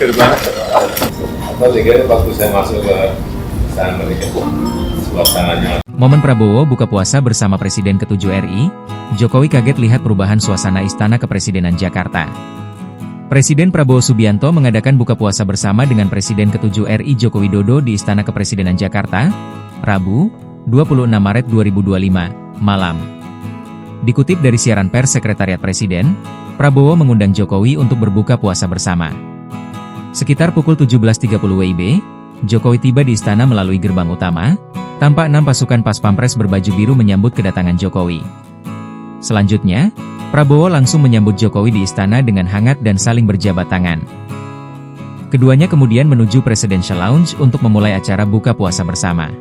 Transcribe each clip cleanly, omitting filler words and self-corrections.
gerbang. Atau tiga waktu saya masuk ke sana mereka, suasananya. Momen Prabowo buka puasa bersama Presiden ke-7 RI, Jokowi kaget lihat perubahan suasana Istana Kepresidenan Jakarta. Presiden Prabowo Subianto mengadakan buka puasa bersama dengan Presiden ke-7 RI Joko Widodo di Istana Kepresidenan Jakarta, Rabu, 26 Maret 2025, malam. Dikutip dari siaran pers Sekretariat Presiden, Prabowo mengundang Jokowi untuk berbuka puasa bersama. Sekitar pukul 17.30 WIB, Jokowi tiba di istana melalui gerbang utama. Tampak 6 pasukan pas pampres berbaju biru menyambut kedatangan Jokowi. Selanjutnya, Prabowo langsung menyambut Jokowi di istana dengan hangat dan saling berjabat tangan. Keduanya kemudian menuju Presidential Lounge untuk memulai acara buka puasa bersama.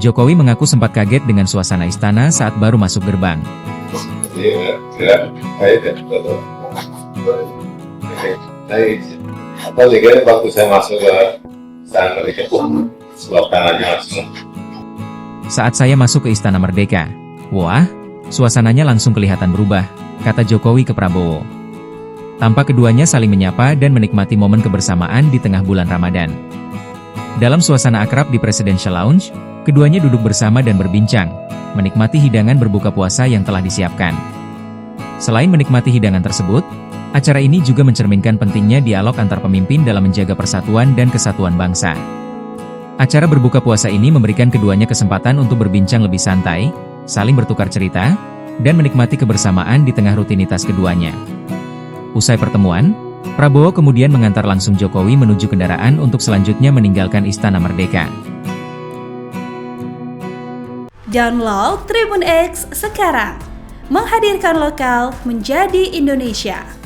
Jokowi mengaku sempat kaget dengan suasana istana saat baru masuk gerbang. Waktu saya masuk ke istana mereka, suasananya langsung. Saat saya masuk ke Istana Merdeka, wah, suasananya langsung kelihatan berubah, kata Jokowi ke Prabowo. Tampak keduanya saling menyapa dan menikmati momen kebersamaan di tengah bulan Ramadan. Dalam suasana akrab di Presidential Lounge, keduanya duduk bersama dan berbincang, menikmati hidangan berbuka puasa yang telah disiapkan. Selain menikmati hidangan tersebut, acara ini juga mencerminkan pentingnya dialog antar pemimpin dalam menjaga persatuan dan kesatuan bangsa. Acara berbuka puasa ini memberikan keduanya kesempatan untuk berbincang lebih santai, saling bertukar cerita, dan menikmati kebersamaan di tengah rutinitas keduanya. Usai pertemuan, Prabowo kemudian mengantar langsung Jokowi menuju kendaraan untuk selanjutnya meninggalkan Istana Merdeka. Download Tribun X sekarang, menghadirkan lokal menjadi Indonesia.